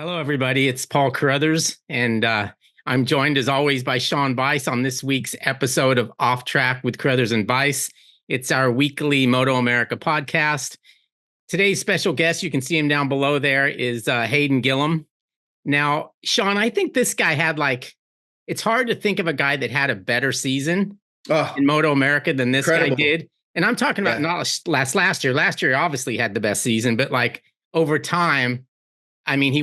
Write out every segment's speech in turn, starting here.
Hello, everybody. It's Paul Carruthers, and I'm joined as always by Sean Bice on this week's episode of Off Track with Carruthers and Bice. It's our weekly MotoAmerica podcast. Today's special guest, you can see him down below there, is Hayden Gillim. Now, Sean, I think this guy had it's hard to think of a guy that had a better season in MotoAmerica than this guy did. And I'm talking about not last year. Last year, obviously had the best season, but over time, I mean, he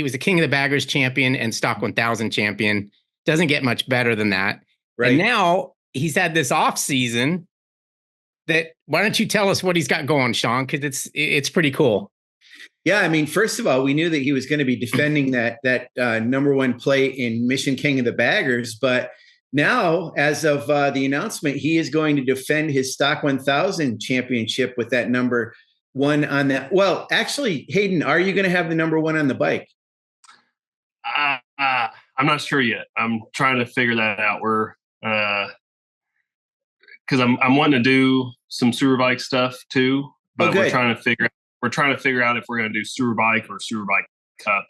was a King of the Baggers champion and Stock 1000 champion. Doesn't get much better than that. Right. And now he's had this off season why don't you tell us what he's got going, Sean? Because it's pretty cool. Yeah, I mean, first of all, we knew that he was going to be defending that number one plate in Mission King of the Baggers, but now, as of the announcement, he is going to defend his Stock 1000 championship with that number one on that. Well, actually, Hayden, are you going to have the number one on the bike? I'm not sure yet. I'm trying to figure that out. Because I'm wanting to do some Superbike stuff too, but we're trying to figure out if we're going to do Superbike or Superbike Cup.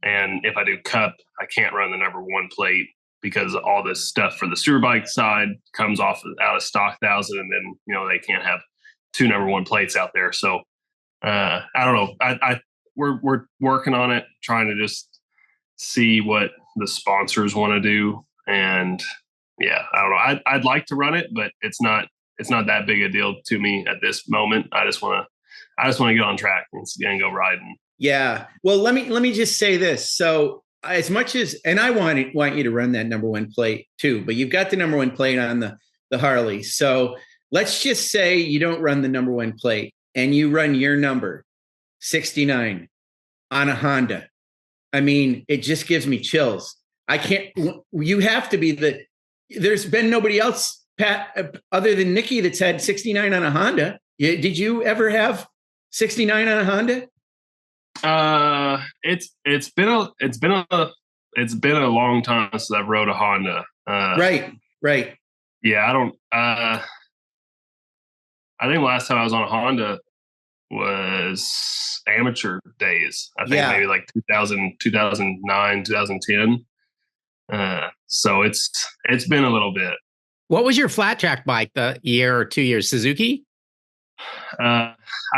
And if I do Cup, I can't run the number one plate because all this stuff for the Superbike side comes out of Stock 1000, and then they can't have two number one plates out there. So I don't know. We're working on it, trying to just see what the sponsors want to do. And yeah, I don't know. I'd like to run it, but it's not that big a deal to me at this moment. I just want to get on track and go riding. Yeah. Well, let me just say this. So as much as, and I want you to run that number one plate too, but you've got the number one plate on the Harley. So let's just say you don't run the number one plate and you run your number 69 on a Honda. I mean, it just gives me chills. I can't, you have to be there's been nobody else, Pat, other than Nikki, that's had 69 on a Honda. Did you ever have 69 on a Honda? It's been a long time since I've rode a Honda. Right. Yeah, I think last time I was on a Honda was amateur days. I think maybe 2000, 2009, 2010. So it's been a little bit. What was your flat track bike the year or 2 years? Suzuki? I've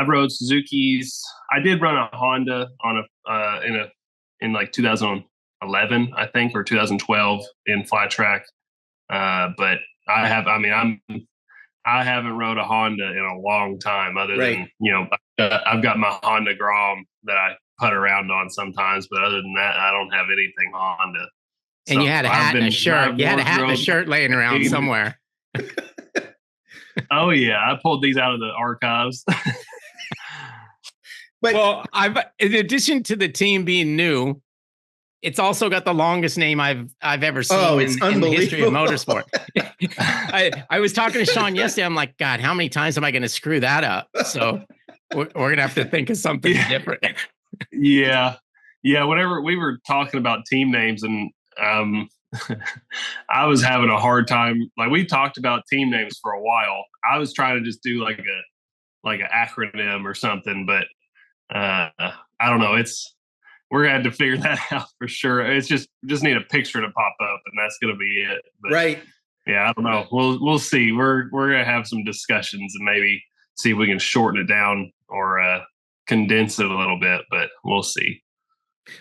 rode Suzuki's. I did run a Honda on in 2011, I think, or 2012 in flat track. But I haven't rode a Honda in a long time, other than, I've got my Honda Grom that I putt around on sometimes, but other than that, I don't have anything Honda. And you had a hat and a shirt. You had a hat and a shirt laying around somewhere. Oh yeah, I pulled these out of the archives. Well, in addition to the team being new, it's also got the longest name I've ever seen in the history of motorsport. I was talking to Sean yesterday. I'm like, God, how many times am I going to screw that up? So we're going to have to think of something different. Yeah. Whenever we were talking about team names, and I was having a hard time. We talked about team names for a while. I was trying to just do an acronym or something, but I don't know. We're gonna have to figure that out for sure. It's just need a picture to pop up, and that's gonna be it. But, right. Yeah, I don't know. We'll see. We're gonna have some discussions and maybe see if we can shorten it down or condense it a little bit, but we'll see.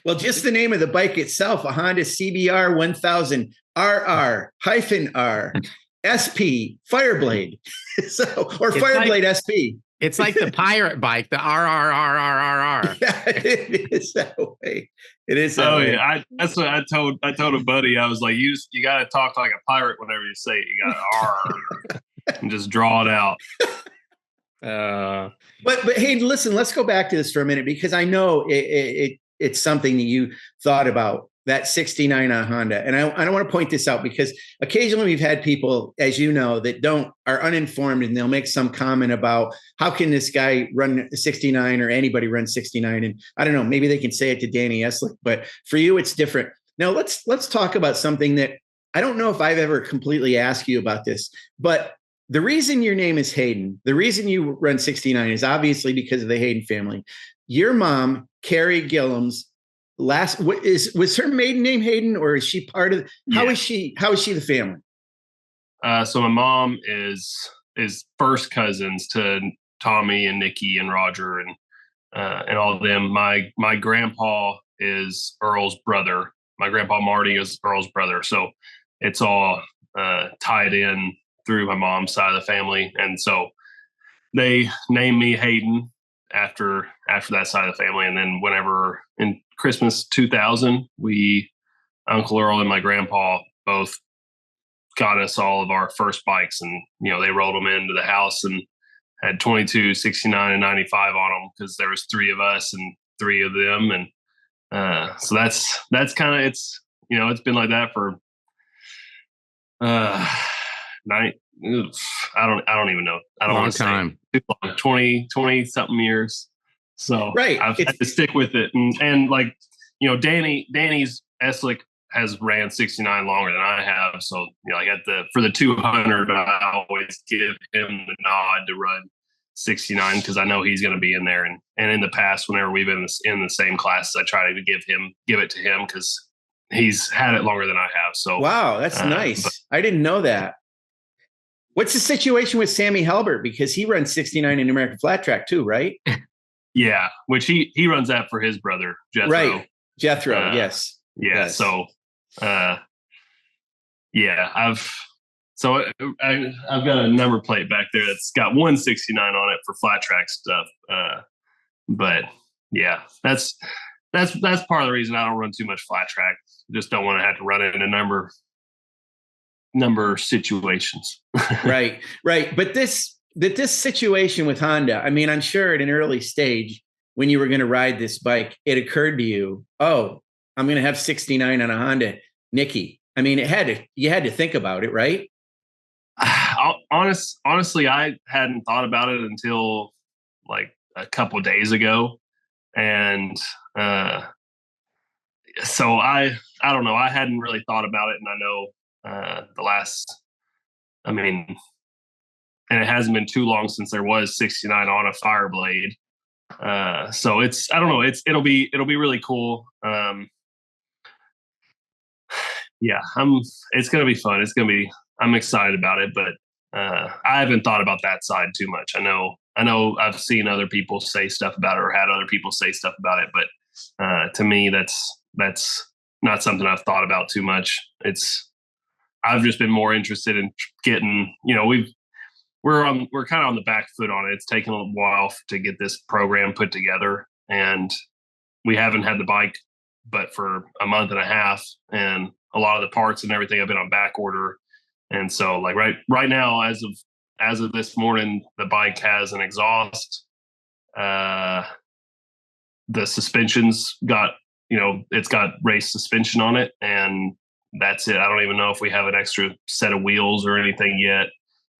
Well, just the name of the bike itself, a Honda CBR1000RR-R SP Fireblade. Fireblade SP. It's like the pirate bike, the RR-R-R-R-R. Yeah, it is that way. It is that way. Yeah. That's what I told a buddy. I was like, you got to talk like a pirate whenever you say it. You got to R and just draw it out. But hey, listen, let's go back to this for a minute, because I know it's something that you thought about, that 69 on Honda. And I want to point this out, because occasionally we've had people, as you know, that are uninformed, and they'll make some comment about, how can this guy run 69 or anybody run 69? And I don't know, maybe they can say it to Danny Eslick, but for you, it's different. Now let's talk about something that I don't know if I've ever completely asked you about this, but the reason your name is Hayden, the reason you run 69 is obviously because of the Hayden family. Your mom Carrie Gillim's was her maiden name Hayden, or is she part of? How is she the family? So my mom is first cousins to Tommy and Nikki and Roger and all of them. My grandpa is Earl's brother. My grandpa Marty is Earl's brother. So it's all tied in through my mom's side of the family. And so they named me Hayden after that side of the family. And then whenever in Christmas 2000, Uncle Earl and my grandpa both got us all of our first bikes, and they rolled them into the house and had 22, 69, and 95 on them because there was 3 of us and 3 of them. And so that's kind of, it's been like that for I don't even know. I don't want to say too long, 20 something years. So right. I've had to stick with it. And like, Danny's Eslick has ran 69 longer than I have. So, for the 200, I always give him the nod to run 69 because I know he's going to be in there. And in the past, whenever we've been in the same classes, I try to give it to him because he's had it longer than I have. So wow, that's nice. I didn't know that. What's the situation with Sammy Halbert? Because he runs 69 in American Flat Track too, right? Yeah, which he runs that for his brother, Jethro. Right, Jethro, yes. Yeah, yes. So, I've got a number plate back there that's got 169 on it for flat track stuff. But yeah, that's part of the reason I don't run too much flat track. Just don't want to have to run into number situations. Right. But this situation with Honda, I mean, I'm sure at an early stage when you were going to ride this bike, it occurred to you, oh, I'm going to have 69 on a Honda, Nikki. I mean, you had to think about it, right? Honestly, I hadn't thought about it until like a couple of days ago. And so I don't know. I hadn't really thought about it. And I know and it hasn't been too long since there was 69 on a Fireblade. So I don't know. It'll be really cool. Yeah, it's going to be fun. I'm excited about it, but I haven't thought about that side too much. I know I've seen other people say stuff about it or had other people say stuff about it, but to me, that's not something I've thought about too much. I've just been more interested in getting, we're kind of on the back foot on it. It's taken a while to get this program put together, and we haven't had the bike but for a month and a half, and a lot of the parts and everything have been on back order. And so like right now, as of this morning, the bike has an exhaust. The suspension's got, it's got race suspension on it, and that's it. I don't even know if we have an extra set of wheels or anything yet.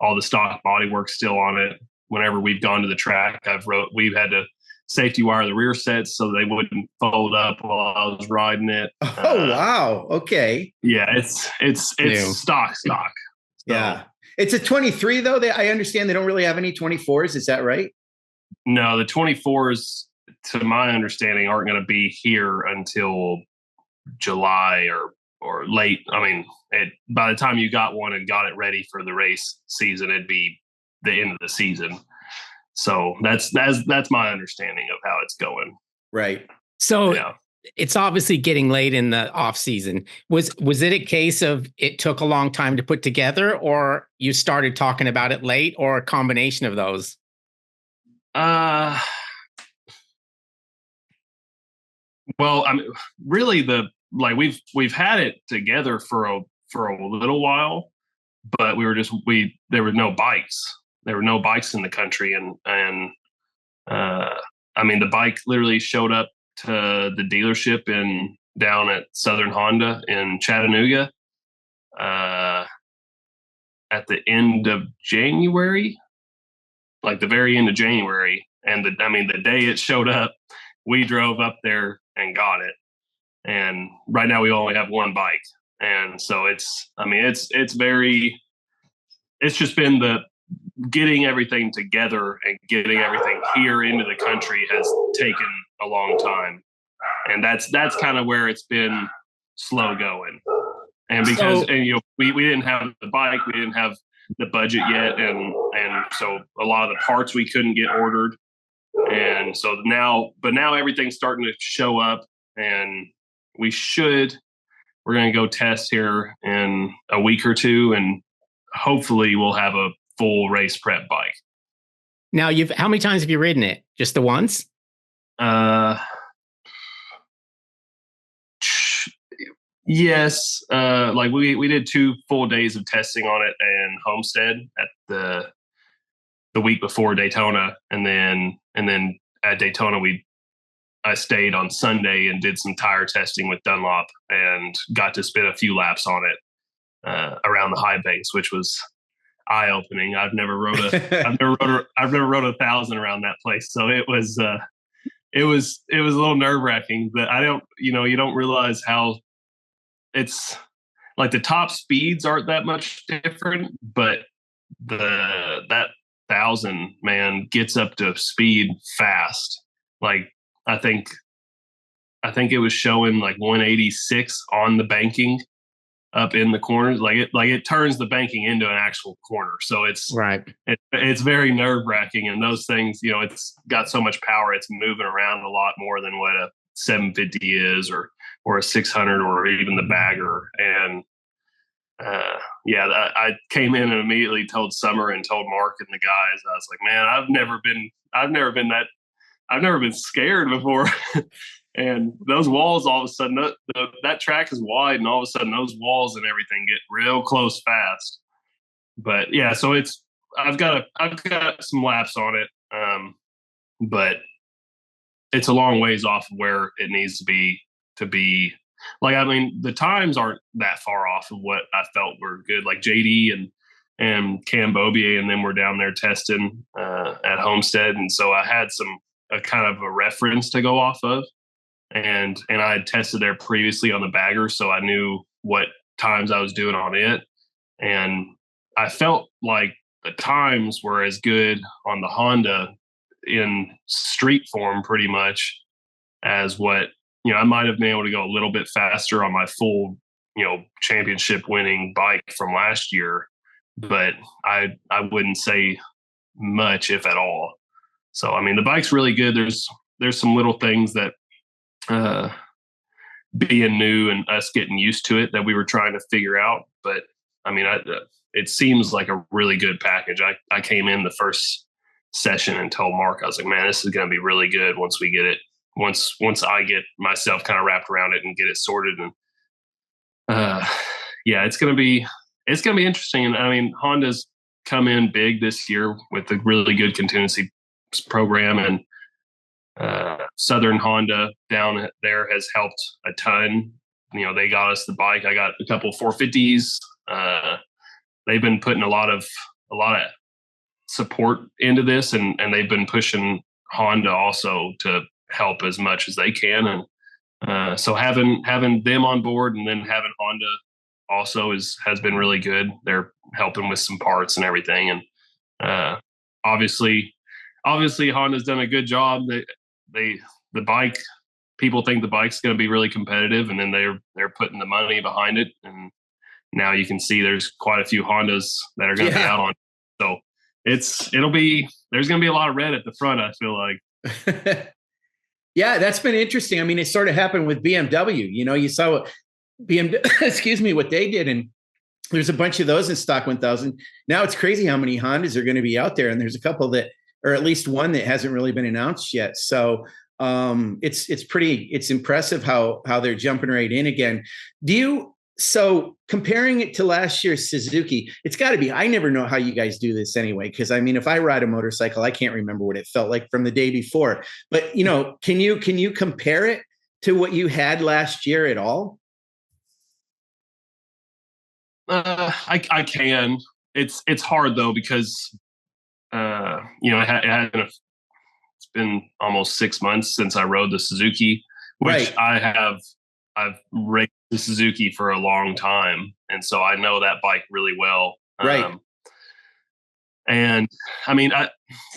All the stock bodywork's still on it. Whenever we've gone to the track, we've had to safety wire the rear sets so they wouldn't fold up while I was riding it. Oh, wow. Okay. Yeah, it's stock. So, yeah. It's a 23 though. I understand they don't really have any 24s. Is that right? No, the 24s, to my understanding, aren't going to be here until July or late. I mean, by the time you got one and got it ready for the race season, it'd be the end of the season. So that's my understanding of how it's going. Right. So it's obviously getting late in the off season. Was it a case of it took a long time to put together, or you started talking about it late, or a combination of those? Well, I mean, really we've had it together for a little while, but there were no bikes. There were no bikes in the country, and I mean, the bike literally showed up to the dealership down at Southern Honda in Chattanooga at the end of January, like the very end of January. And the day it showed up, we drove up there and got it. And right now we only have one bike. And so it's just been the getting everything together and getting everything here into the country has taken a long time. And that's kind of where it's been slow going. And because we didn't have the bike, we didn't have the budget yet, and so a lot of the parts we couldn't get ordered. And so now everything's starting to show up, and we're going to go test here in a week or two, and hopefully we'll have a full race prep bike. Now, how many times have you ridden it? Just the once? Yes. Like we did 2 full days of testing on it in Homestead at the week before Daytona. And then at Daytona, I stayed on Sunday and did some tire testing with Dunlop and got to spin a few laps on it around the high banks, which was eye-opening. I've never rode a 1,000 around that place. So it was a little nerve-wracking, but you don't realize how it's like the top speeds aren't that much different, but that 1,000 man gets up to speed fast. Like I think it was showing like 186 on the banking up in the corners. Like it turns the banking into an actual corner. So it's right. It's very nerve-wracking, and those things, it's got so much power. It's moving around a lot more than what a 750 is, or a 600, or even the bagger. And I came in and immediately told Summer and told Mark and the guys, I was like, man, I've never been scared before. And those walls, all of a sudden, that track is wide, and all of a sudden those walls and everything get real close fast. But yeah, so I've got some laps on it, but it's a long ways off of where it needs to be. Like, I mean, the times aren't that far off of what I felt were good. Like JD and Cam Bobier and them were down there testing at Homestead, and so I had a kind of a reference to go off of. And I had tested there previously on the bagger, so I knew what times I was doing on it. And I felt like the times were as good on the Honda in street form pretty much as what, I might have been able to go a little bit faster on my full, championship winning bike from last year, but I wouldn't say much, if at all. So, I mean, the bike's really good. There's some little things that, being new and us getting used to it, that we were trying to figure out. But I mean, it seems like a really good package. I came in the first session and told Mark, I was like, man, this is going to be really good once we get it. Once I get myself kind of wrapped around it and get it sorted. And it's going to be interesting. And I mean, Honda's come in big this year with a really good contingency program, and Southern Honda down there has helped a ton. They got us the bike. I got a couple 450s. They've been putting a lot of support into this, and they've been pushing Honda also to help as much as they can. And so having them on board, and then having Honda also has been really good. They're helping with some parts and everything. And obviously Honda's done a good job. The bike, people think the bike's going to be really competitive, and then they're putting the money behind it. And now you can see there's quite a few Hondas that are going to be out on. So there's going to be a lot of red at the front, I feel like. Yeah, that's been interesting. I mean, it sort of happened with BMW. You saw what BMW, what they did, and there's a bunch of those in stock 1000. Now it's crazy how many Hondas are going to be out there, and there's a couple that, or at least one that hasn't really been announced yet. So it's impressive how they're jumping right in again. So comparing it to last year's Suzuki, it's got to be, I never know how you guys do this anyway, because I mean, if I ride a motorcycle, I can't remember what it felt like from the day before. But can you compare it to what you had last year at all? I can. It's hard though, because it's been almost 6 months since I rode the Suzuki, which right. I've raced the Suzuki for a long time, and so I know that bike really well. Right. And I mean,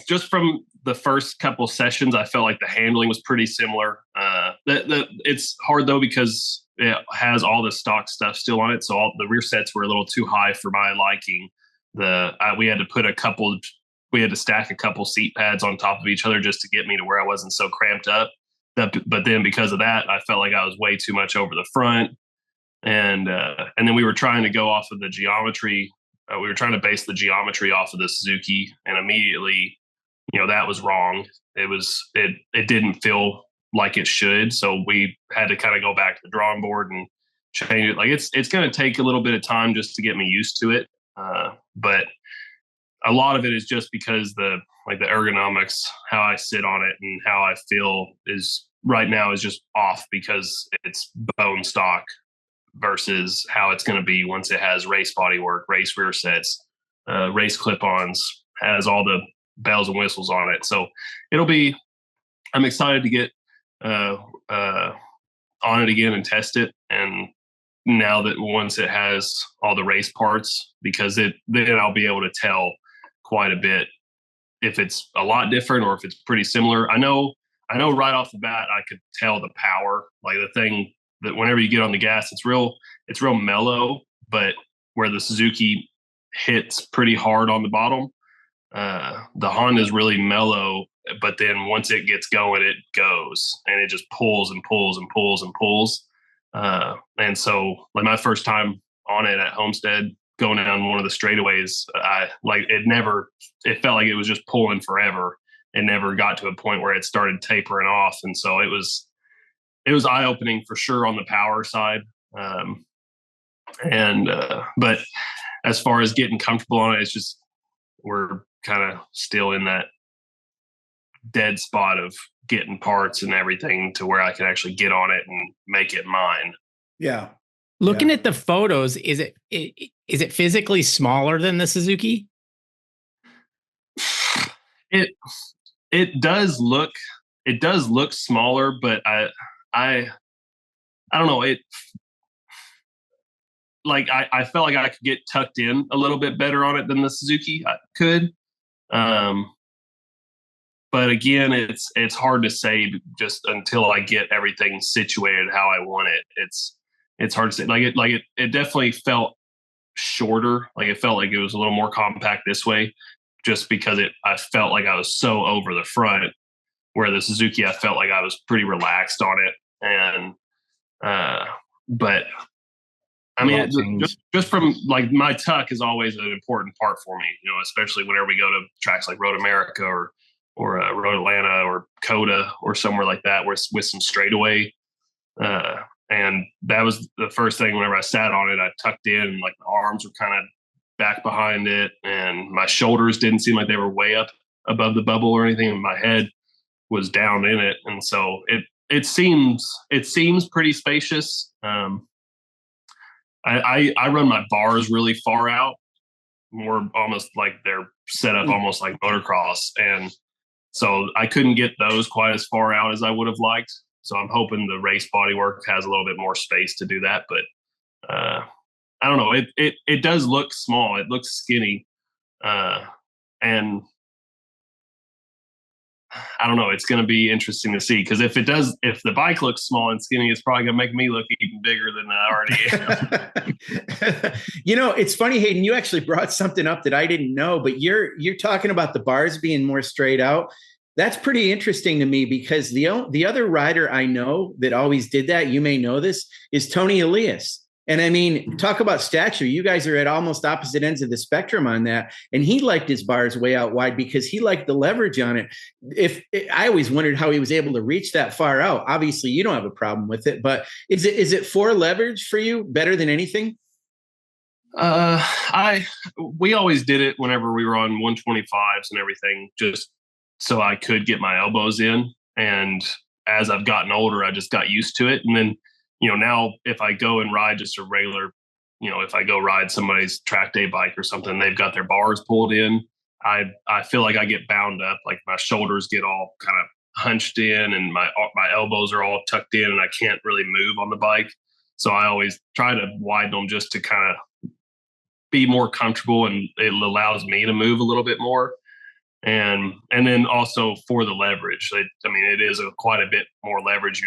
just from the first couple sessions, I felt like the handling was pretty similar. It's hard though, because it has all the stock stuff still on it. So all the rear sets were a little too high for my liking. We had to stack a couple seat pads on top of each other just to get me to where I wasn't so cramped up. But then because of that, I felt like I was way too much over the front. And then we were trying to go off of the geometry. We were trying to base the geometry off of the Suzuki, and immediately, that was wrong. It didn't feel like it should. So we had to kind of go back to the drawing board and change it. Like it's going to take a little bit of time just to get me used to it. But a lot of it is just because the ergonomics, how I sit on it and how I feel right now is just off, because it's bone stock versus how it's going to be once it has race body work, race rear sets, race clip-ons, has all the bells and whistles on it. So I'm excited to get on it again and test it. And now that once it has all the race parts, because then I'll be able to tell quite a bit if it's a lot different or if it's pretty similar. I know right off the bat, I could tell the power, like the thing that whenever you get on the gas, it's real mellow, but where the Suzuki hits pretty hard on the bottom, the Honda is really mellow, but then once it gets going, it goes and it just pulls and pulls and pulls and pulls. And so like my first time on it at Homestead, going down one of the straightaways, it felt like it was just pulling forever. It never got to a point where it started tapering off. And so it was eye-opening for sure on the power side. But as far as getting comfortable on it, it's just, we're kind of still in that dead spot of getting parts and everything to where I can actually get on it and make it mine. Yeah. Looking at the photos, is it physically smaller than the Suzuki? It does look smaller, but I don't know. I felt like I could get tucked in a little bit better on it than the Suzuki I could. But again, it's hard to say just until I get everything situated how I want it. It's hard to say. It definitely felt shorter. Like it felt like it was a little more compact this way, just because I felt like I was so over the front, where the Suzuki, I felt like I was pretty relaxed on it. And, but I mean, just from like my tuck is always an important part for me, especially whenever we go to tracks like Road America or Road Atlanta or Coda or somewhere like that, with some straightaway. And that was the first thing whenever I sat on it, I tucked in, and like the arms were kind of back behind it, and my shoulders didn't seem like they were way up above the bubble or anything, and my head was down in it. And so it seems pretty spacious. I run my bars really far out, more almost like they're set up almost like motocross. And so I couldn't get those quite as far out as I would have liked. So I'm hoping the race bodywork has a little bit more space to do that. But I don't know. It does look small. It looks skinny. And I don't know. It's going to be interesting to see, because if the bike looks small and skinny, it's probably going to make me look even bigger than I already am. It's funny, Hayden, you actually brought something up that I didn't know, but you're talking about the bars being more straight out. That's pretty interesting to me, because the other rider I know that always did that, you may know this, is Tony Elias. And I mean, talk about stature. You guys are at almost opposite ends of the spectrum on that. And he liked his bars way out wide because he liked the leverage on it. I always wondered how he was able to reach that far out. Obviously, you don't have a problem with it, but is it for leverage for you better than anything? We always did it whenever we were on 125s and everything, just so I could get my elbows in. And as I've gotten older, I just got used to it. And then, now if I go and ride just a regular, if I go ride somebody's track day bike or something, they've got their bars pulled in. I feel like I get bound up, like my shoulders get all kind of hunched in and my elbows are all tucked in and I can't really move on the bike. So I always try to widen them just to kind of be more comfortable, and it allows me to move a little bit more. And then also for the leverage, it is quite a bit more leverage.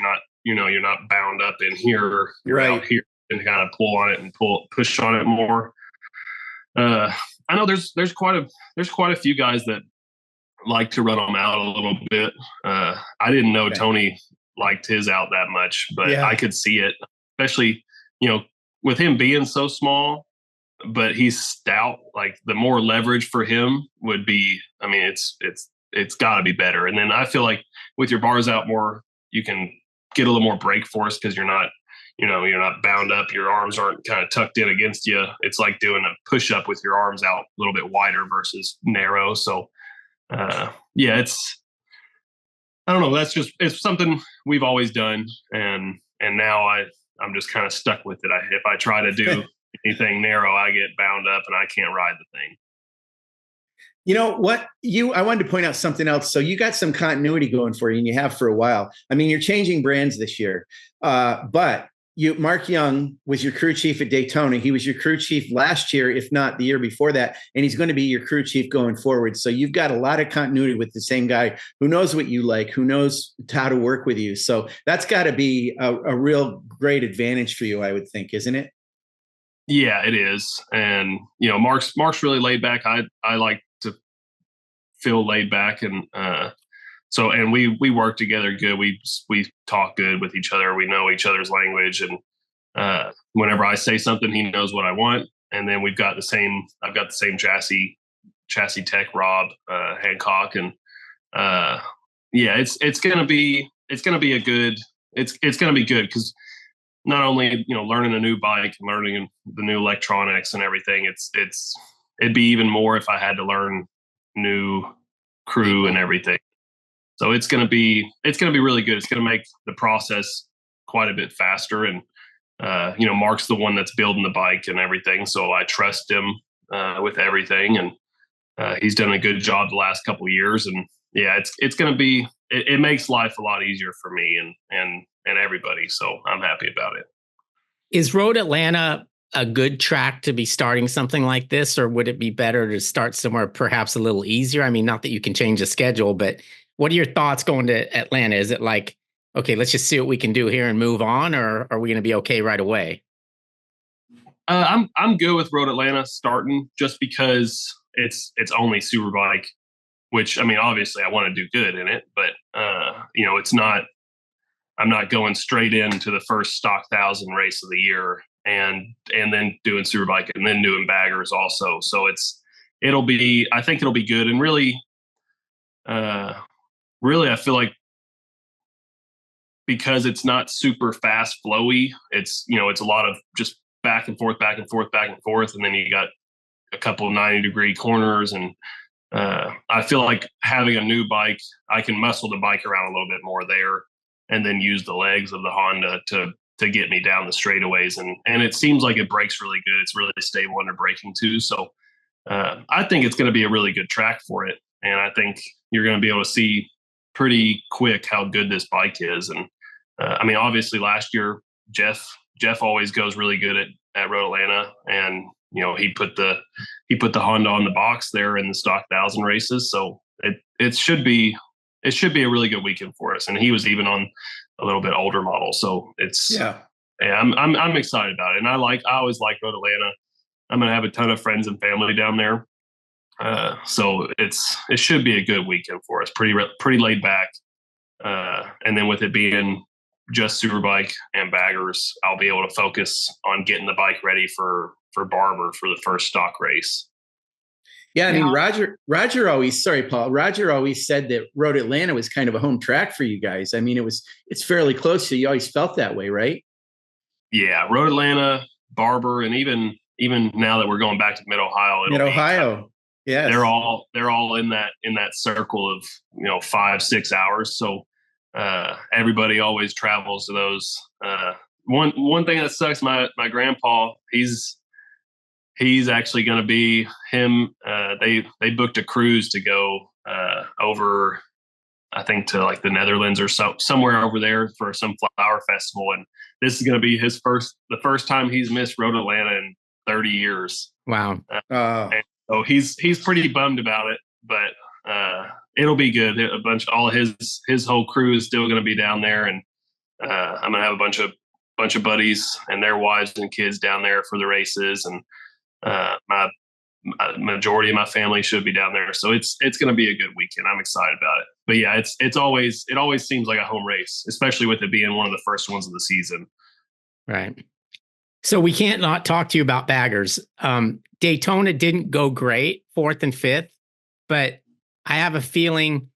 You're not bound up in here, right out here, and kind of pull on it and push on it more. I know there's quite a few guys that like to run them out a little bit. I didn't know Tony liked his out that much, but I could see it, especially, with him being so small, but he's stout. Like, the more leverage for him would be, it's gotta be better. And then I feel like with your bars out more, you can get a little more brake force, because you're not bound up. Your arms aren't kind of tucked in against you. It's like doing a push up with your arms out a little bit wider versus narrow. So, I don't know. It's something we've always done. And now I'm just kind of stuck with it. If I try to do anything narrow, I get bound up and I can't ride the thing. You know what? I wanted to point out something else. So you got some continuity going for you, and you have for a while. You're changing brands this year, but Mark Young was your crew chief at Daytona. He was your crew chief last year, if not the year before that, and he's going to be your crew chief going forward. So you've got a lot of continuity with the same guy who knows what you like, who knows how to work with you. So that's got to be a real great advantage for you, I would think, isn't it? Yeah, it is. And Mark's really laid back. I like to feel laid back, and and we work together good. We talk good with each other. We know each other's language, and whenever I say something, he knows what I want. And then I've got the same chassis tech, Rob Hancock, and it's gonna be good because not only learning a new bike and learning the new electronics and everything, it'd be even more if I had to learn new crew and everything. So it's going to be really good. It's going to make the process quite a bit faster. And, Mark's the one that's building the bike and everything. So I trust him with everything. And he's done a good job the last couple of years. And it's going to be, it makes life a lot easier for me and everybody. So I'm happy about it. Is Road Atlanta a good track to be starting something like this? Or would it be better to start somewhere perhaps a little easier? Not that you can change the schedule, but what are your thoughts going to Atlanta? Is it like, okay, let's just see what we can do here and move on, or are we going to be okay right away? I'm good with Road Atlanta starting, just because it's only Superbike, which obviously I want to do good in it, but it's not. I'm not going straight into the first stock 1,000 race of the year and then doing Superbike and then doing baggers also. So I think it'll be good, and really, I feel like, because it's not super fast flowy, it's a lot of just back and forth, and then you got a couple of 90-degree corners, and I feel like having a new bike, I can muscle the bike around a little bit more there, and then use the legs of the Honda to get me down the straightaways, and it seems like it brakes really good. It's really stable under braking too, so I think it's going to be a really good track for it, and I think you're going to be able to see pretty quick how good this bike is. And obviously last year Jeff always goes really good at Road Atlanta, and he put the Honda on the box there in the stock 1,000 races, so it should be a really good weekend for us. And he was even on a little bit older model, so I'm excited about it. And I always like Road Atlanta. I'm gonna have a ton of friends and family down there. So it should be a good weekend for us. Pretty laid back. And then with it being just Superbike and baggers, I'll be able to focus on getting the bike ready for Barber for the first stock race. Yeah, Roger always, sorry, Paul, Roger always said that Road Atlanta was kind of a home track for you guys. It's fairly close, so you always felt that way, right? Yeah, Road Atlanta, Barber, and even now that we're going back to Mid-Ohio. Yeah, they're all in that circle of 5-6 hours. So everybody always travels to those. One thing that sucks, my grandpa, he's actually going to be him. They booked a cruise to go over, I think, to like the Netherlands or somewhere over there for some flower festival, and this is going to be the first time he's missed Road Atlanta in 30 years, Wow. And so he's pretty bummed about it, but it'll be good. All his whole crew is still going to be down there, and I'm going to have a bunch of buddies and their wives and kids down there for the races, and my majority of my family should be down there. So it's going to be a good weekend. I'm excited about it. But yeah, it always seems like a home race, especially with it being one of the first ones of the season. Right. So we can't not talk to you about baggers. Daytona didn't go great, 4th and 5th, but I have a feeling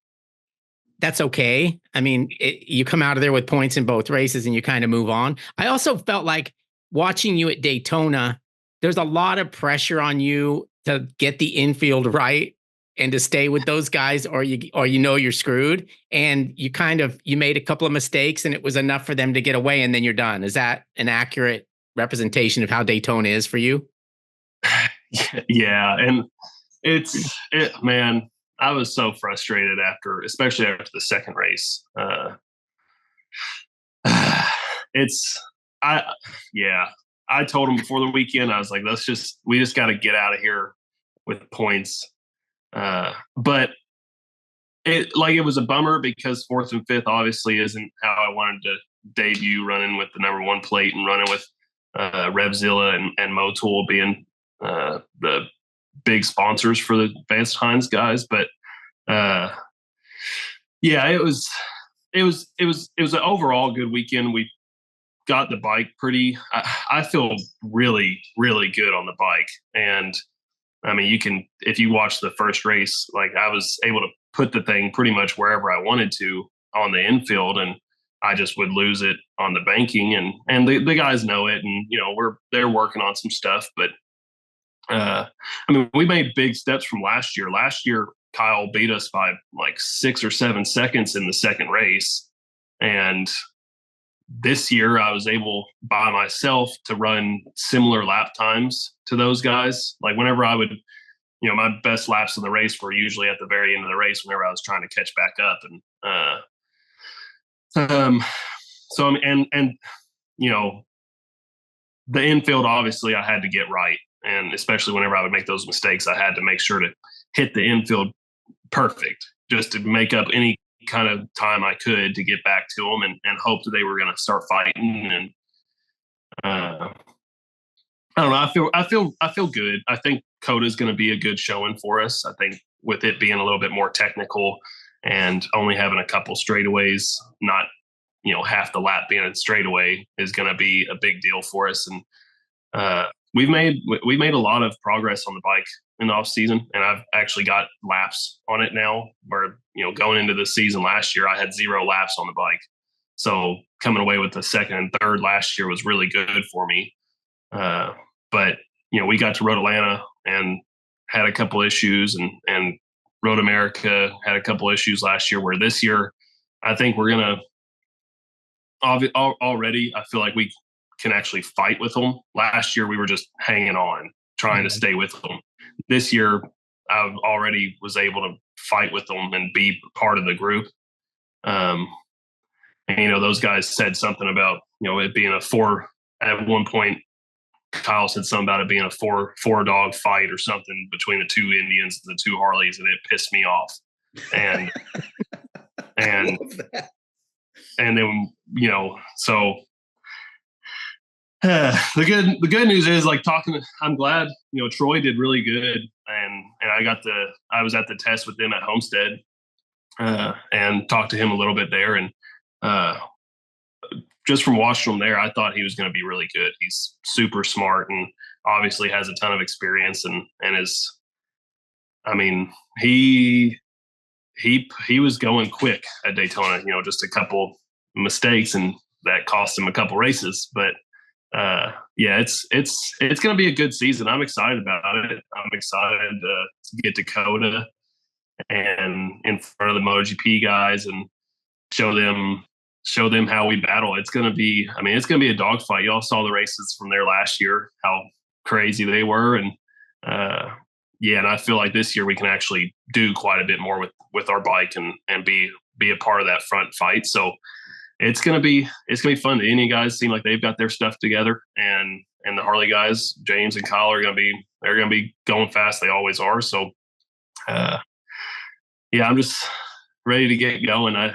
that's okay. I mean, you come out of there with points in both races and you kind of move on. I also felt like watching you at Daytona, there's a lot of pressure on you to get the infield right and to stay with those guys, or you're screwed. And you made a couple of mistakes and it was enough for them to get away and then you're done. Is that an accurate representation of how Daytona is for you? Yeah. And man, I was so frustrated especially after the second race. I told him before the weekend, I was like, we just got to get out of here with points. But it was a bummer because 4th and 5th obviously isn't how I wanted to debut, running with the number 1 plate and running with RevZilla and Motul being the big sponsors for the Vance Hines guys. But yeah, it was an overall good weekend. We got the bike I feel really, really good on the bike. And I mean, if you watch the first race, like I was able to put the thing pretty much wherever I wanted to on the infield, and I just would lose it on the banking, and the guys know it, and they're working on some stuff. But I mean, we made big steps from last year. Last year, Kyle beat us by like 6 or 7 seconds in the second race, and this year I was able by myself to run similar lap times to those guys. Like whenever I would, my best laps in the race were usually at the very end of the race whenever I was trying to catch back up. And the infield, obviously I had to get right. And especially whenever I would make those mistakes, I had to make sure to hit the infield perfect just to make up any kind of time I could to get back to them and hope that they were going to start fighting. And I don't know. I feel good. I think Coda's going to be a good showing for us. I think with it being a little bit more technical and only having a couple straightaways, not half the lap being a straightaway, is going to be a big deal for us. And we've made a lot of progress on the bike in the off season, and I've actually got laps on it now where, going into the season last year, I had 0 laps on the bike. So coming away with the second and third last year was really good for me. But we got to Road Atlanta and had a couple issues, and Road America had a couple issues last year, where this year, I think we're going to already, I feel like we can actually fight with them. Last year, we were just hanging on, trying to stay with them. This year, I already was able to fight with them and be part of the group. And, those guys said something about, it being a 4 at one point. Kyle said something about it being a four dog fight or something between the 2 Indians and the 2 Harleys, and it pissed me off. And and then so the good news is, like, I'm glad Troy did really good, and I was at the test with them at Homestead and talked to him a little bit there, and just from watching him there, I thought he was going to be really good. He's super smart and obviously has a ton of experience, and is, I mean, he was going quick at Daytona, just a couple mistakes, and that cost him a couple races. But yeah, it's going to be a good season. I'm excited about it. I'm excited to get to Coda and in front of the MotoGP guys and show them how we battle. It's going to be a dogfight. Y'all saw the races from there last year, how crazy they were. And and I feel like this year we can actually do quite a bit more with our bike and be a part of that front fight. So it's going to be fun. The Indian guys seem like they've got their stuff together, and and the Harley guys, James and Kyle, they're going to be going fast. They always are. So, yeah, I'm just ready to get going. I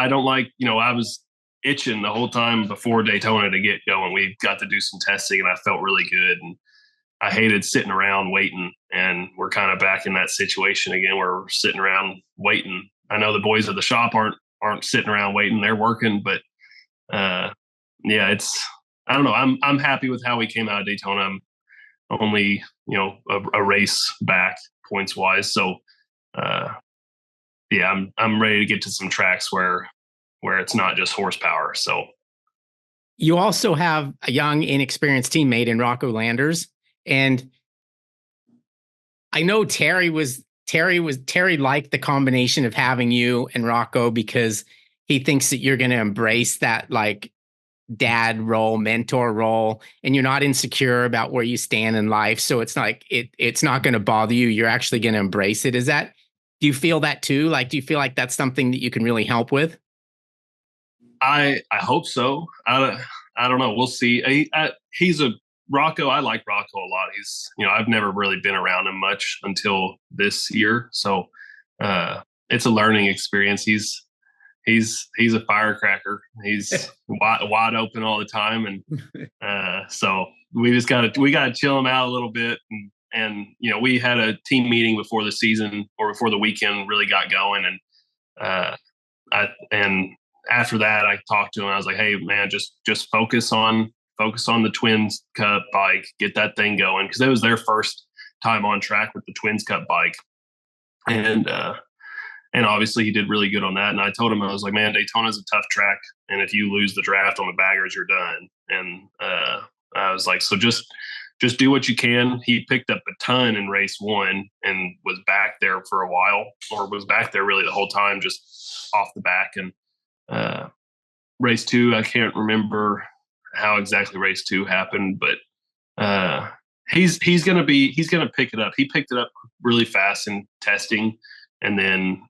don't like, I was itching the whole time before Daytona to get going. We got to do some testing and I felt really good. And I hated sitting around waiting. And we're kind of back in that situation again where we're sitting around waiting. I know the boys at the shop aren't sitting around waiting. They're working, but yeah, I don't know. I'm happy with how we came out of Daytona. I'm only, a race back points wise. So, yeah, I'm ready to get to some tracks where it's not just horsepower. So you also have a young, inexperienced teammate in Rocco Landers. And I know Terry liked the combination of having you and Rocco because he thinks that you're going to embrace that like dad role, mentor role, and you're not insecure about where you stand in life. So it's like, it's not going to bother you. You're actually going to embrace it. Do you feel that too? Like, do you feel like that's something that you can really help with? I hope so. I don't know. We'll see. Rocco. I like Rocco a lot. He's, I've never really been around him much until this year. So, it's a learning experience. He's a firecracker. He's wide open all the time. And, so we gotta chill him out a little bit. And, we had a team meeting before the season or before the weekend really got going. And, and after that, I talked to him. I was like, "Hey, man, just focus on the Twins Cup bike, get that thing going," because it was their first time on track with the Twins Cup bike, and obviously he did really good on that. And I told him, I was like, "Man, Daytona's a tough track, and if you lose the draft on the baggers, you're done." And I was like, "So just do what you can." He picked up a ton in race 1 and was back there for a while, or was back there really the whole time, just off the back. And race 2, I can't remember how exactly race 2 happened, but he's gonna pick it up. He picked it up really fast in testing, and then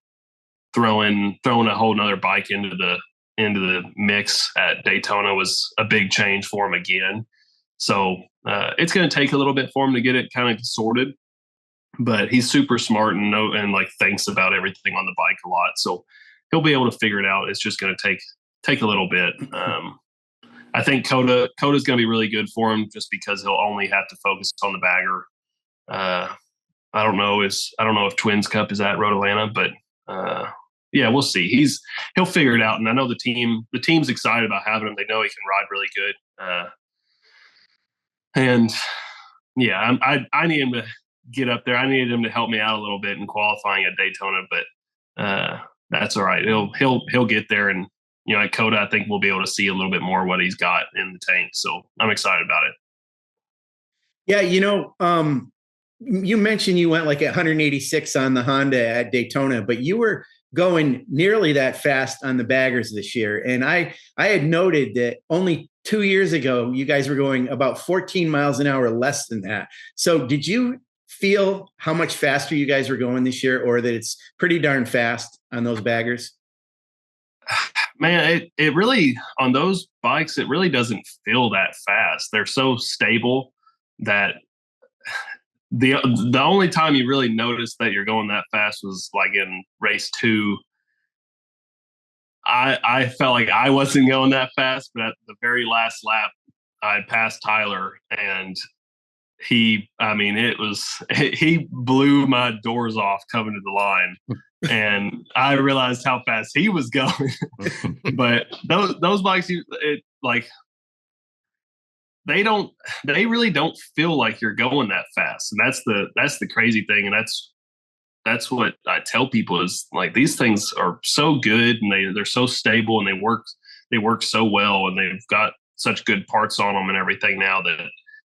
throwing a whole nother bike into the mix at Daytona was a big change for him again. So it's going to take a little bit for him to get it kind of sorted, but he's super smart and like thinks about everything on the bike a lot. So he'll be able to figure it out. It's just going to take a little bit. I think Coda's going to be really good for him just because he'll only have to focus on the bagger. I don't know if Twins Cup is at Road Atlanta, but yeah, we'll see. He'll figure it out. And I know the team's excited about having him. They know he can ride really good. And yeah, I need him to get up there. I needed him to help me out a little bit in qualifying at Daytona, but that's all right. He'll get there. And, at Coda, I think we'll be able to see a little bit more what he's got in the tank. So I'm excited about it. Yeah. You mentioned you went like 186 on the Honda at Daytona, but you were going nearly that fast on the baggers this year. And I had noted that only 2 years ago, you guys were going about 14 miles an hour less than that. So did you feel how much faster you guys were going this year, or that it's pretty darn fast on those baggers? Man, it really, on those bikes, it really doesn't feel that fast. They're so stable that the only time you really notice that you're going that fast was like in race 2. I felt like I wasn't going that fast, but at the very last lap, I passed Tyler, and he blew my doors off coming to the line, and I realized how fast he was going. But those bikes, they really don't feel like you're going that fast, and that's the crazy thing, and that's what I tell people is like these things are so good and they're so stable and they work so well, and they've got such good parts on them and everything now that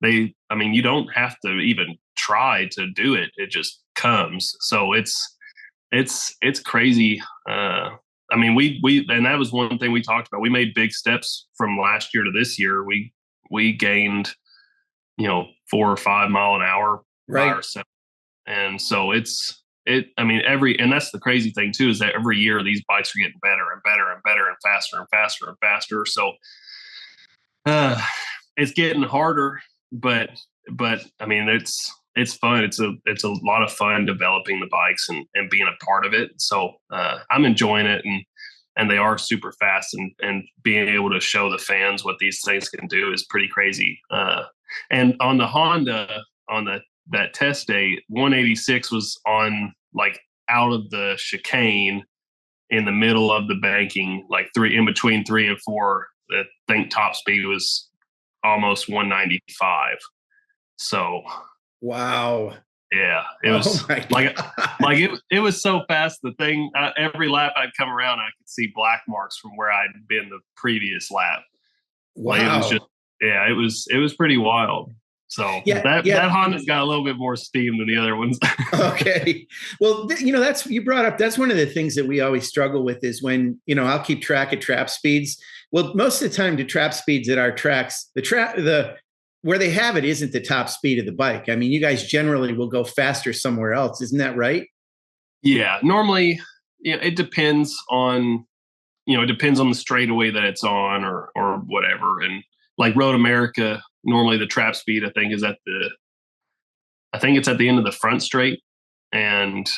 you don't have to even try to do it. It just comes. So it's crazy. We and that was one thing we talked about. We made big steps from last year to this year. We gained, 4 or 5 mile an hour by ourselves. And so and that's the crazy thing too, is that every year these bikes are getting better and better and better and faster and faster and faster. So, it's getting harder, but I mean, it's fun. It's a lot of fun developing the bikes and being a part of it. So I'm enjoying it, and they are super fast, and being able to show the fans what these things can do is pretty crazy. And on the Honda, that test day, 186 was on like out of the chicane in the middle of the banking, like in between 3 and 4. I think top speed was almost 195. So, wow. Yeah, it was it was so fast. The thing, every lap I'd come around, I could see black marks from where I'd been the previous lap. Wow. Like, it was just, it was pretty wild. So that Honda's got a little bit more steam than the other ones. Okay. Well, you brought up, that's one of the things that we always struggle with is when, I'll keep track of trap speeds. Well, most of the time the trap speeds at our tracks, where they have it isn't the top speed of the bike. I mean, you guys generally will go faster somewhere else. Isn't that right? Yeah. Normally, it depends on, the straightaway that it's on or whatever. And like Road America, normally the trap speed, I think it's at the end of the front straight, and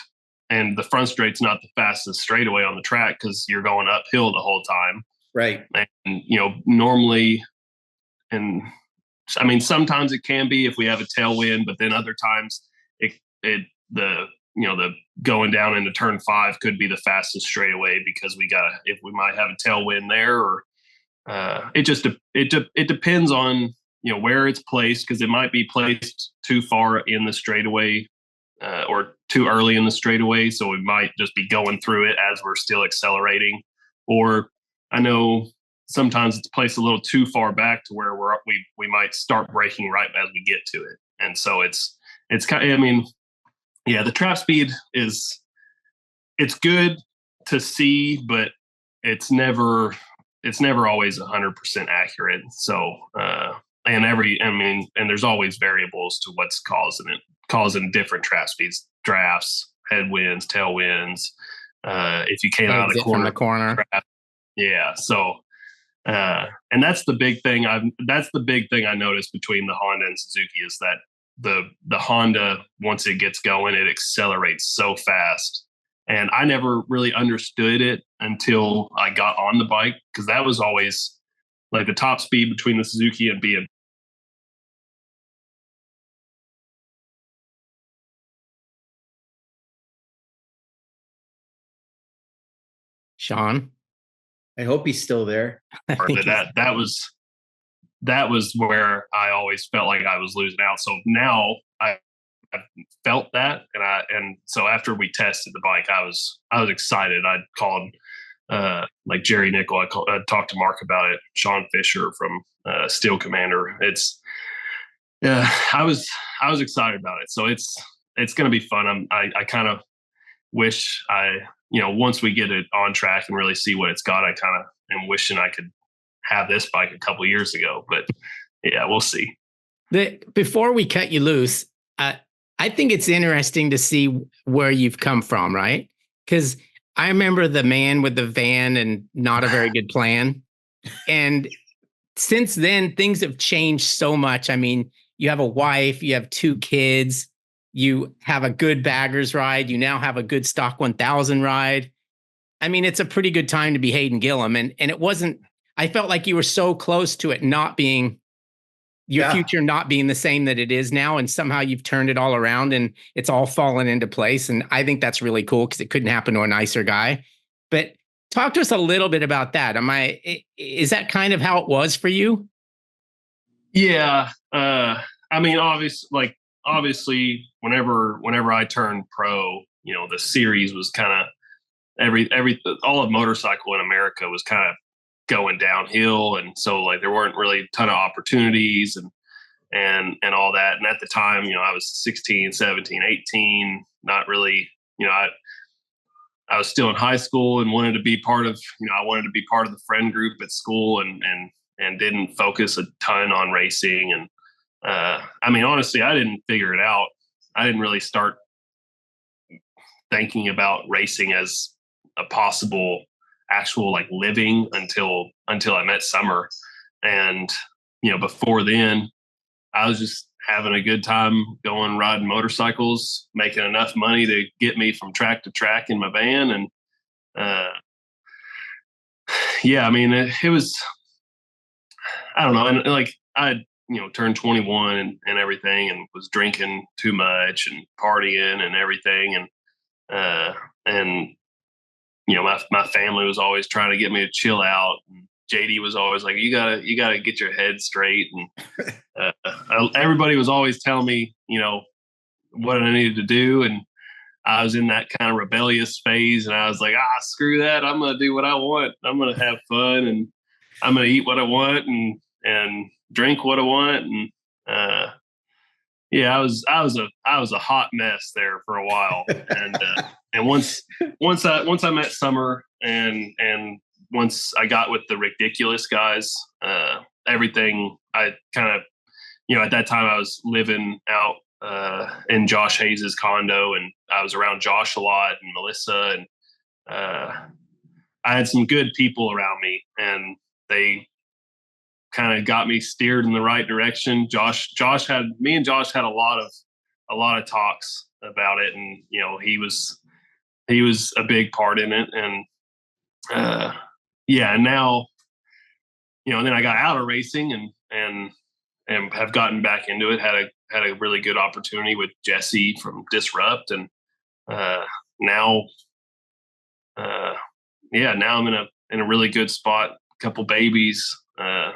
the front straight's not the fastest straightaway on the track because you're going uphill the whole time. Right. And, normally, and I mean, sometimes it can be if we have a tailwind, but then other times the going down into turn 5 could be the fastest straightaway because if we might have a tailwind there, or it depends on, where it's placed, because it might be placed too far in the straightaway or too early in the straightaway. So we might just be going through it as we're still accelerating, or I know sometimes it's placed a little too far back to where we might start braking right as we get to it. And so it's kind of, I mean, yeah, the trap speed it's good to see, but it's never always 100% accurate. So, and there's always variables to what's causing different trap speeds, drafts, headwinds, tailwinds. If you came out of the corner. Yeah. So, and that's the big thing I noticed between the Honda and Suzuki is that the Honda, once it gets going, it accelerates so fast. And I never really understood it until I got on the bike, because that was always like the top speed between the Suzuki and BMW. Sean, I hope he's still there. that was where I always felt like I was losing out. So now I've felt that, and so after we tested the bike, I was excited. I called like Jerry Nickel. I talked to Mark about it. Sean Fisher from Steel Commander. I was excited about it. So it's going to be fun. I kind of wish once we get it on track and really see what it's got, I kind of am wishing I could have this bike a couple of years ago, but yeah, we'll see. Before we cut you loose, I think it's interesting to see where you've come from, right? Because I remember the man with the van and not a very good plan. And since then, things have changed so much. I mean, you have a wife, you have 2 kids, you have a good baggers ride, you now have a good stock 1000 ride. I mean, it's a pretty good time to be Hayden Gillim. And it wasn't, I felt like you were so close to it not being, your future not being the same that it is now. And somehow you've turned it all around and it's all fallen into place. And I think that's really cool because it couldn't happen to a nicer guy. But talk to us a little bit about that. Is that kind of how it was for you? Yeah. I mean, obviously whenever I turned pro, the series was kind of all of motorcycle in America was kind of going downhill. And so like, there weren't really a ton of opportunities and all that. And at the time, I was 16, 17, 18, not really, I was still in high school and wanted to be part of, I wanted to be part of the friend group at school and didn't focus a ton on racing. And, I mean, honestly, I didn't figure it out. I didn't really start thinking about racing as a possible actual like living until I met Summer. And before then, I was just having a good time going riding motorcycles, making enough money to get me from track to track in my van. And yeah, I mean, it was, I don't know. And like I, turned 21 and everything, and was drinking too much and partying and everything. And my family was always trying to get me to chill out. And JD was always like, you gotta get your head straight. And everybody was always telling me, what I needed to do. And I was in that kind of rebellious phase, and I was like, screw that. I'm going to do what I want. I'm going to have fun, and I'm going to eat what I want and drink what I want. And, yeah, I was a hot mess there for a while. And once I met Summer and once I got with the Ridiculous guys, everything I kind of, at that time I was living out in Josh Hayes's condo, and I was around Josh a lot and Melissa, and I had some good people around me, and they kind of got me steered in the right direction. Me and Josh had a lot of talks about it, and he was a big part in it. And and now then I got out of racing and have gotten back into it. Had a really good opportunity with Jesse from Disrupt, and now I'm in a really good spot. A couple babies, a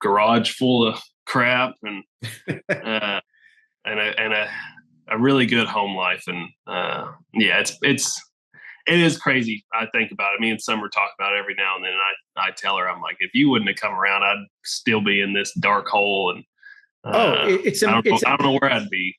garage full of crap, and a really good home life. And it is crazy. I think about it. Me and Summer talk about it every now and then. And I tell her, I'm like, if you wouldn't have come around, I'd still be in this dark hole. And I don't know where I'd be.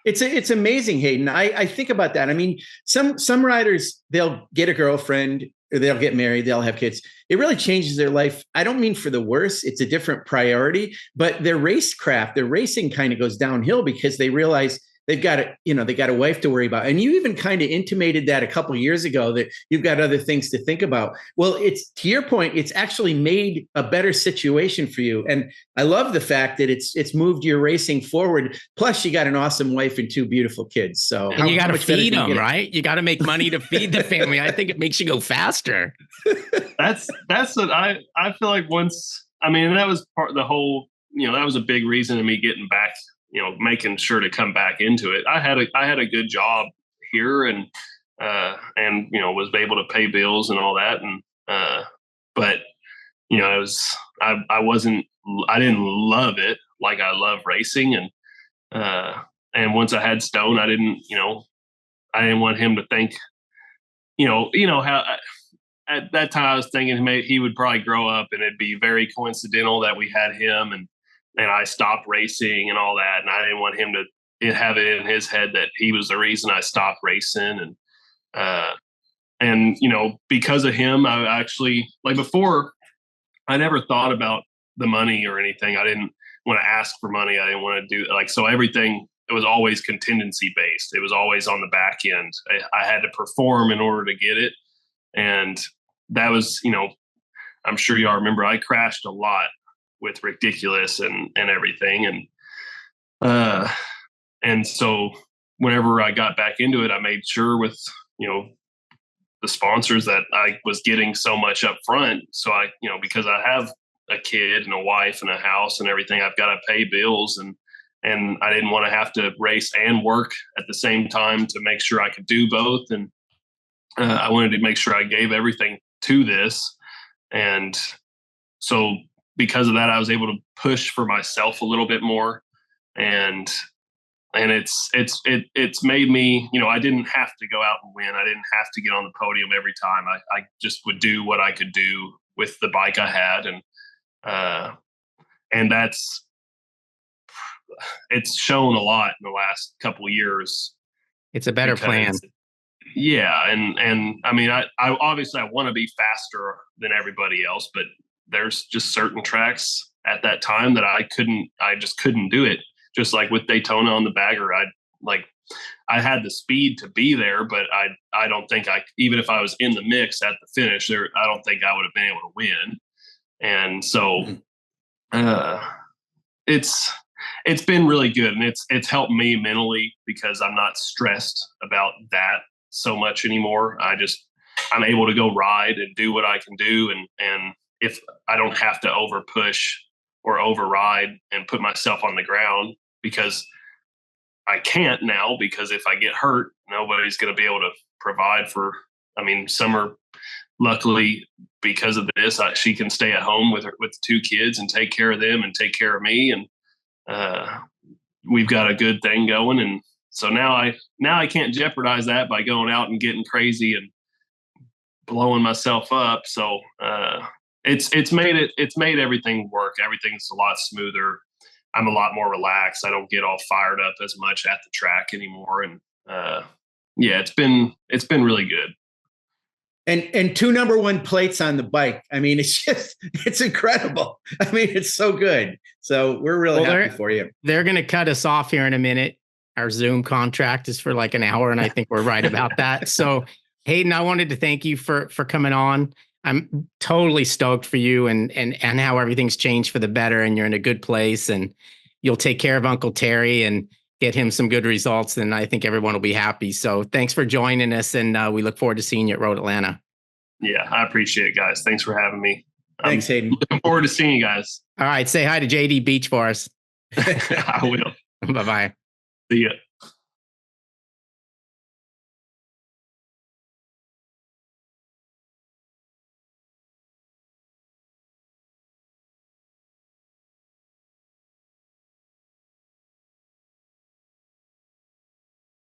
It's amazing, Hayden. I think about that. I mean, some riders, they'll get a girlfriend, or they'll get married, they'll have kids. It really changes their life. I don't mean for the worse. It's a different priority, but their racing kind of goes downhill because they realize they've got they got a wife to worry about. And you even kind of intimated that a couple of years ago, that you've got other things to think about. Well, it's, to your point, it's actually made a better situation for you. And I love the fact that it's moved your racing forward. Plus you got an awesome wife and two beautiful kids. So, and you got to feed them, right? You got to make money to feed the family. I think it makes you go faster. That's what I feel like that was part of the whole, that was a big reason of me getting back, making sure to come back into it. I had a good job here, and was able to pay bills and all that. And, but I didn't love it like I love racing. And once I had Stone, I didn't want him to think, how at that time I was thinking he would probably grow up and it'd be very coincidental that we had him and I stopped racing and all that. And I didn't want him to have it in his head that he was the reason I stopped racing. And because of him, I actually, like, before, I never thought about the money or anything. I didn't want to ask for money. I didn't want to do so everything, it was always contingency based. It was always on the back end. I had to perform in order to get it. And that was, I'm sure y'all remember, I crashed a lot with Ridiculous and everything. And so whenever I got back into it, I made sure with, the sponsors that I was getting so much up front. So I, because I have a kid and a wife and a house and everything, I've got to pay bills, and I didn't want to have to race and work at the same time to make sure I could do both. And I wanted to make sure I gave everything to this. And so because of that, I was able to push for myself a little bit more. And it's made me, I didn't have to go out and win. I didn't have to get on the podium every time. I just would do what I could do with the bike I had. And it's shown a lot in the last couple of years. It's a better plan. Yeah. And I mean, I obviously I want to be faster than everybody else, but there's just certain tracks at that time that I just couldn't do it. Just like with Daytona on the bagger, I had the speed to be there, but I don't think even if I was in the mix at the finish there, I don't think I would have been able to win. And so it's been really good, and it's helped me mentally because I'm not stressed about that so much anymore. I'm able to go ride and do what I can do, and if I don't have to over push or override and put myself on the ground, because I can't now, because if I get hurt, nobody's going to be able to provide for. I mean, Summer, luckily, because of this, she can stay at home with 2 kids and take care of them and take care of me, and we've got a good thing going. And so now I can't jeopardize that by going out and getting crazy and blowing myself up. So it's made everything work. Everything's a lot smoother. I'm a lot more relaxed. I don't get all fired up as much at the track anymore. And yeah, it's been really good. And 2 number 1 plates on the bike. I mean, it's incredible. I mean, it's so good. So we're really happy for you. They're going to cut us off here in a minute. Our Zoom contract is for like an hour, and I think we're right about that. So Hayden, I wanted to thank you for coming on. I'm totally stoked for you and how everything's changed for the better, and you're in a good place, and you'll take care of Uncle Terry and get him some good results, and I think everyone will be happy. So thanks for joining us, and we look forward to seeing you at Road Atlanta. Yeah, I appreciate it, guys. Thanks for having me. Thanks, Hayden. Looking forward to seeing you guys. All right. Say hi to JD Beach for us. I will. Bye-bye. See ya.